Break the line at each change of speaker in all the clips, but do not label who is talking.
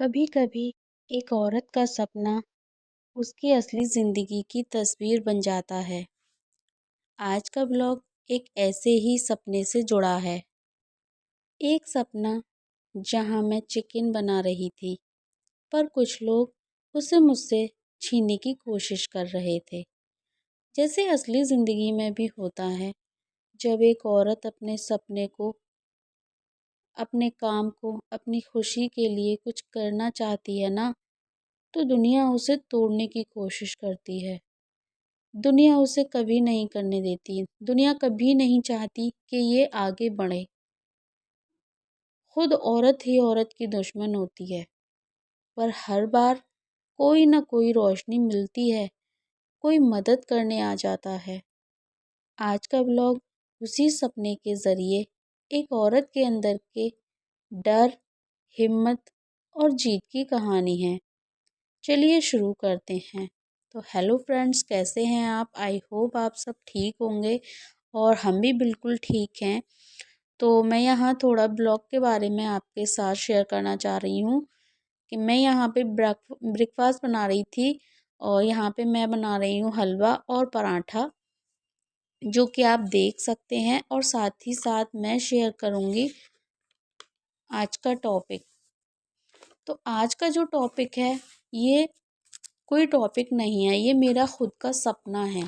कभी कभी एक औरत का सपना उसकी असली जिंदगी की तस्वीर बन जाता है। आज का ब्लॉग एक ऐसे ही सपने से जुड़ा है। एक सपना जहां मैं चिकन बना रही थी, पर कुछ लोग उसे मुझसे छीनने की कोशिश कर रहे थे। जैसे असली जिंदगी में भी होता है, जब एक औरत अपने सपने को, अपने काम को, अपनी खुशी के लिए कुछ करना चाहती है ना, तो दुनिया उसे तोड़ने की कोशिश करती है। दुनिया उसे कभी नहीं करने देती। दुनिया कभी नहीं चाहती कि ये आगे बढ़े। खुद औरत ही औरत की दुश्मन होती है। पर हर बार कोई ना कोई रोशनी मिलती है, कोई मदद करने आ जाता है। आज का ब्लॉग उसी सपने के ज़रिए एक औरत के अंदर के डर, हिम्मत और जीत की कहानी है। चलिए शुरू करते हैं। तो हेलो फ्रेंड्स, कैसे हैं आप? आई होप आप सब ठीक होंगे और हम भी बिल्कुल ठीक हैं। तो मैं यहाँ थोड़ा ब्लॉग के बारे में आपके साथ शेयर करना चाह रही हूँ कि मैं यहाँ पे ब्रेकफास्ट बना रही थी और यहाँ पे मैं बना रही हूँ हलवा और पराठा, जो कि आप देख सकते हैं। और साथ ही साथ मैं शेयर करूँगी आज का टॉपिक। तो आज का जो टॉपिक है, ये कोई टॉपिक नहीं है, ये मेरा खुद का सपना है।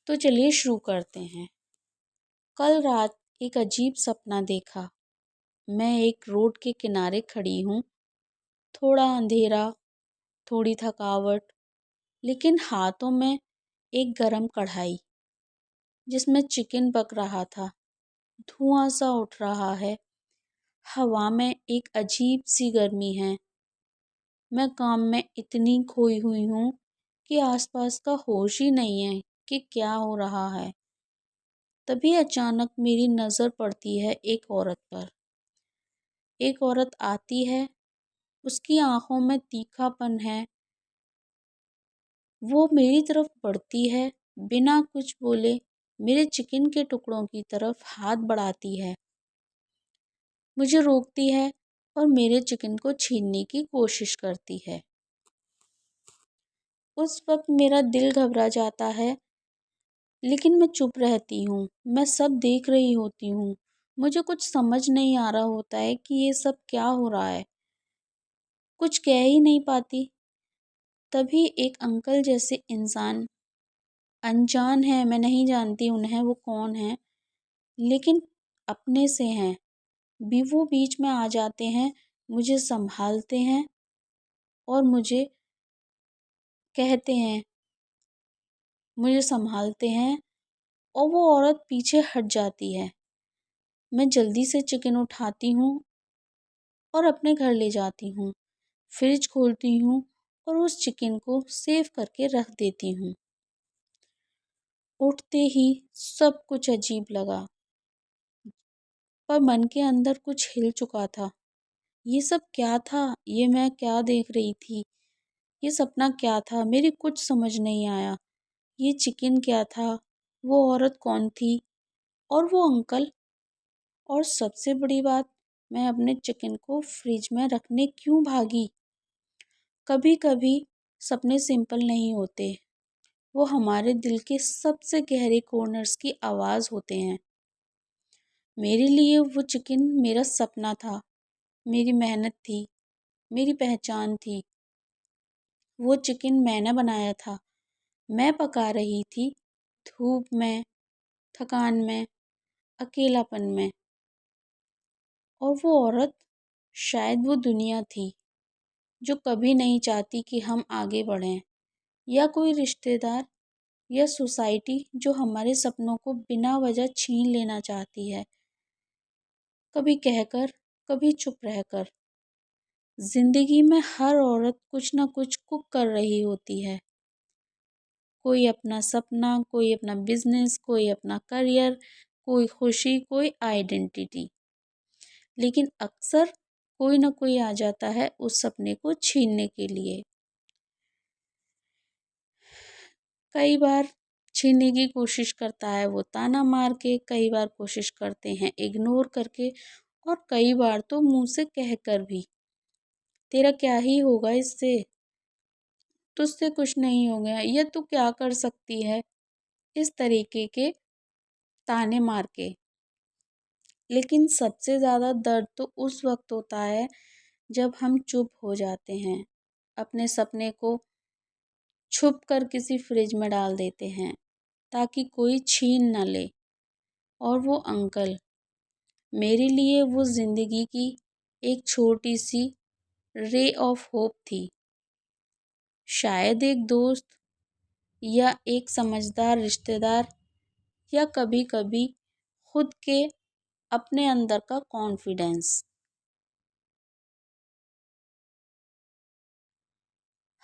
तो चलिए शुरू करते हैं। कल रात एक अजीब सपना देखा। मैं एक रोड के किनारे खड़ी हूँ, थोड़ा अंधेरा, थोड़ी थकावट, लेकिन हाथों में एक गरम कढ़ाई जिसमें चिकन पक रहा था। धुआं सा उठ रहा है, हवा में एक अजीब सी गर्मी है। मैं काम में इतनी खोई हुई हूँ कि आसपास का होश ही नहीं है कि क्या हो रहा है। तभी अचानक मेरी नज़र पड़ती है एक औरत पर। एक औरत आती है, उसकी आंखों में तीखापन है। वो मेरी तरफ बढ़ती है, बिना कुछ बोले मेरे चिकन के टुकड़ों की तरफ हाथ बढ़ाती है, मुझे रोकती है और मेरे चिकन को छीनने की कोशिश करती है। उस वक्त मेरा दिल घबरा जाता है, लेकिन मैं चुप रहती हूँ। मैं सब देख रही होती हूँ। मुझे कुछ समझ नहीं आ रहा होता है कि ये सब क्या हो रहा है। कुछ कह ही नहीं पाती। तभी एक अंकल जैसे इंसान, अनजान है, मैं नहीं जानती उन्हें, वो कौन है, लेकिन अपने से हैं भी, वो बीच में आ जाते हैं, मुझे संभालते हैं और कहते हैं मुझे संभालते हैं और वो औरत पीछे हट जाती है। मैं जल्दी से चिकन उठाती हूँ और अपने घर ले जाती हूँ। फ्रिज खोलती हूँ और उस चिकन को सेव करके रख देती हूँ। उठते ही सब कुछ अजीब लगा, पर मन के अंदर कुछ हिल चुका था। ये सब क्या था? ये मैं क्या देख रही थी? ये सपना क्या था? मेरी कुछ समझ नहीं आया। ये चिकन क्या था? वो औरत कौन थी? और वो अंकल? और सबसे बड़ी बात, मैं अपने चिकन को फ्रिज में रखने क्यों भागी? कभी कभी सपने सिंपल नहीं होते, वो हमारे दिल के सबसे गहरे कॉर्नर्स की आवाज़ होते हैं। मेरे लिए वो चिकन मेरा सपना था, मेरी मेहनत थी, मेरी पहचान थी। वो चिकन मैंने बनाया था, मैं पका रही थी, धूप में, थकान में, अकेलापन में। और वो औरत, शायद वो दुनिया थी जो कभी नहीं चाहती कि हम आगे बढ़ें, या कोई रिश्तेदार या सोसाइटी जो हमारे सपनों को बिना वजह छीन लेना चाहती है। कभी कहकर, कभी चुप रहकर। जिंदगी में हर औरत कुछ ना कुछ कुक कर रही होती है। कोई अपना सपना, कोई अपना बिजनेस, कोई अपना करियर, कोई खुशी, कोई आइडेंटिटी। लेकिन अक्सर कोई ना कोई आ जाता है उस सपने को छीनने के लिए। कई बार छीनने की कोशिश करता है वो ताना मार के, कई बार कोशिश करते हैं इग्नोर करके, और कई बार तो मुँह से कहकर भी। तेरा क्या ही होगा इससे, तुझसे कुछ नहीं हो गया, या तू क्या कर सकती है, इस तरीके के ताने मार के। लेकिन सबसे ज़्यादा दर्द तो उस वक़्त होता है जब हम चुप हो जाते हैं, अपने सपने को छुप कर किसी फ्रिज में डाल देते हैं ताकि कोई छीन न ले। और वो अंकल मेरे लिए वो ज़िंदगी की एक छोटी सी रे ऑफ होप थी। शायद एक दोस्त, या एक समझदार रिश्तेदार, या कभी-कभी खुद के अपने अंदर का कॉन्फिडेंस।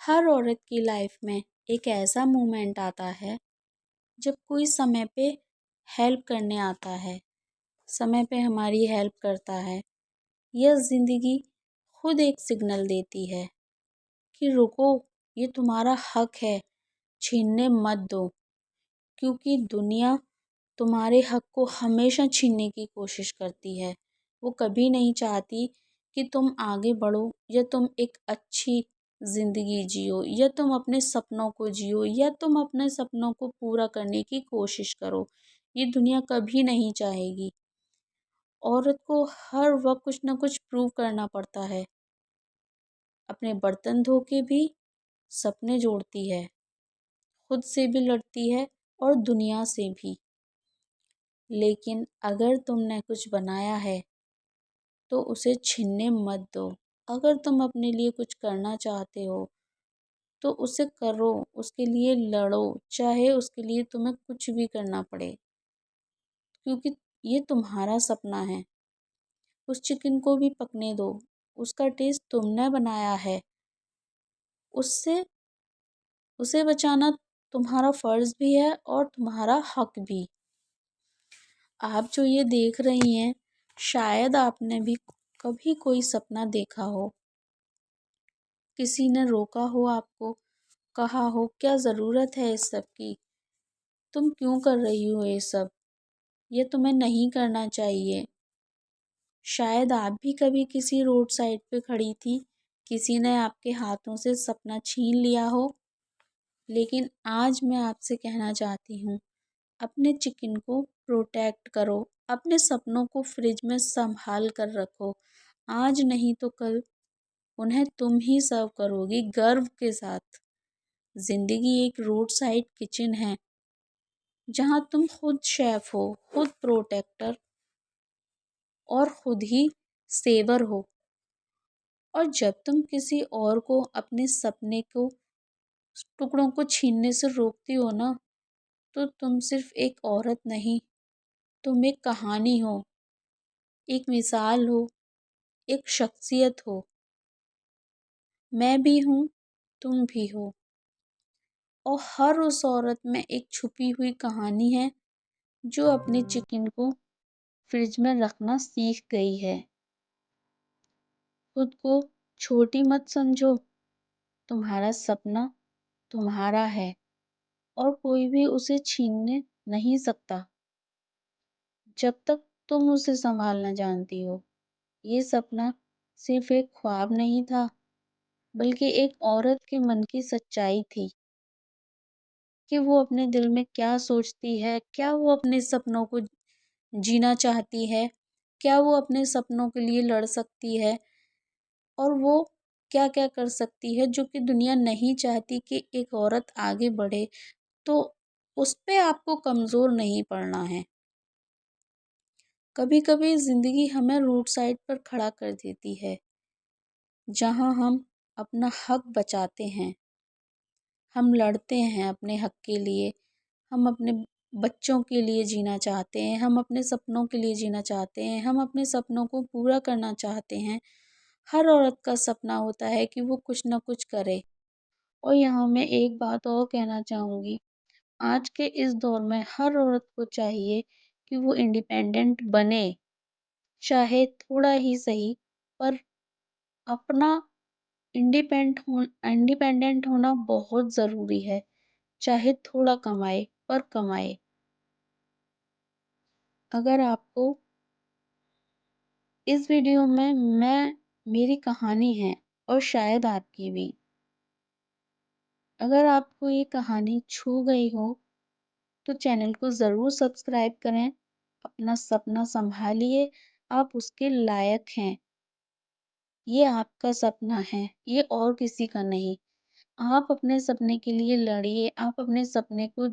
हर औरत की लाइफ में एक ऐसा मोमेंट आता है जब कोई समय पे हेल्प करने आता है, समय पे हमारी हेल्प करता है, या ज़िंदगी खुद एक सिग्नल देती है कि रुको, ये तुम्हारा हक है, छीनने मत दो। क्योंकि दुनिया तुम्हारे हक को हमेशा छीनने की कोशिश करती है। वो कभी नहीं चाहती कि तुम आगे बढ़ो, या तुम एक अच्छी ज़िंदगी जियो, या तुम अपने सपनों को जियो, या तुम अपने सपनों को पूरा करने की कोशिश करो। ये दुनिया कभी नहीं चाहेगी। औरत को हर वक़्त कुछ ना कुछ प्रूव करना पड़ता है। अपने बर्तन धो के भी सपने जोड़ती है, खुद से भी लड़ती है और दुनिया से भी। लेकिन अगर तुमने कुछ बनाया है तो उसे छीनने मत दो। अगर तुम अपने लिए कुछ करना चाहते हो तो उसे करो, उसके लिए लड़ो, चाहे उसके लिए तुम्हें कुछ भी करना पड़े, क्योंकि ये तुम्हारा सपना है। उस चिकन को भी पकने दो, उसका टेस्ट तुमने बनाया है, उससे उसे बचाना तुम्हारा फर्ज भी है और तुम्हारा हक भी। आप जो ये देख रही हैं, शायद आपने भी कभी कोई सपना देखा हो, किसी ने रोका हो आपको, कहा हो क्या ज़रूरत है इस सब की, तुम क्यों कर रही हो ये सब, ये तुम्हें नहीं करना चाहिए। शायद आप भी कभी किसी रोड साइड पे खड़ी थी, किसी ने आपके हाथों से सपना छीन लिया हो। लेकिन आज मैं आपसे कहना चाहती हूँ, अपने चिकन को प्रोटेक्ट करो, अपने सपनों को फ्रिज में संभाल कर रखो। आज नहीं तो कल उन्हें तुम ही सर्व करोगी गर्व के साथ। जिंदगी एक रोड साइड किचन है जहाँ तुम खुद शेफ हो, खुद प्रोटेक्टर और खुद ही सेवर हो। और जब तुम किसी और को अपने सपने को टुकड़ों को छीनने से रोकती हो ना, तो तुम सिर्फ एक औरत नहीं, तुम एक कहानी हो, एक मिसाल हो, एक शख्सियत हो। मैं भी हूँ, तुम भी हो। और हर उस औरत में एक छुपी हुई कहानी है जो अपने चिकन को फ्रिज में रखना सीख गई है। खुद को छोटी मत समझो, तुम्हारा सपना तुम्हारा है और कोई भी उसे छीनने नहीं सकता जब तक तुम उसे संभालना जानती हो। ये सपना सिर्फ एक ख्वाब नहीं था, बल्कि एक औरत के मन की सच्चाई थी कि वो अपने दिल में क्या सोचती है, क्या वो अपने सपनों को जीना चाहती है, क्या वो अपने सपनों के लिए लड़ सकती है, और वो क्या-क्या कर सकती है जो कि दुनिया नहीं चाहती कि एक औरत आगे बढ़े। तो उस पे आपको कमज़ोर नहीं पड़ना है। कभी-कभी ज़िंदगी हमें रोड साइड पर खड़ा कर देती है, जहाँ हम अपना हक बचाते हैं। हम लड़ते हैं अपने हक के लिए, हम अपने बच्चों के लिए जीना चाहते हैं, हम अपने सपनों के लिए जीना चाहते हैं, हम अपने सपनों को पूरा करना चाहते हैं। हर औरत का सपना होता है कि वो कुछ ना कुछ करे। और यहाँ मैं एक बात और कहना चाहूँगी, आज के इस दौर में हर औरत को चाहिए कि वो इंडिपेंडेंट बने, चाहे थोड़ा ही सही, पर अपना इंडिपेंडेंट होना बहुत ज़रूरी है। चाहे थोड़ा कमाए, पर कमाए। अगर आपको इस वीडियो में मेरी कहानी है और शायद आपकी भी। अगर आपको ये कहानी छू गई हो तो चैनल को ज़रूर सब्सक्राइब करें। अपना सपना सँभालिए, आप उसके लायक हैं। ये आपका सपना है, ये और किसी का नहीं। आप अपने सपने के लिए लड़िए, आप अपने सपने को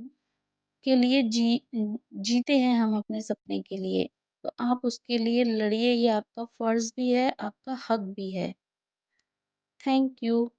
के लिए जीते हैं हम अपने सपने के लिए। तो आप उसके लिए लड़िए, ये आपका फ़र्ज़ भी है, आपका हक भी है। Thank you.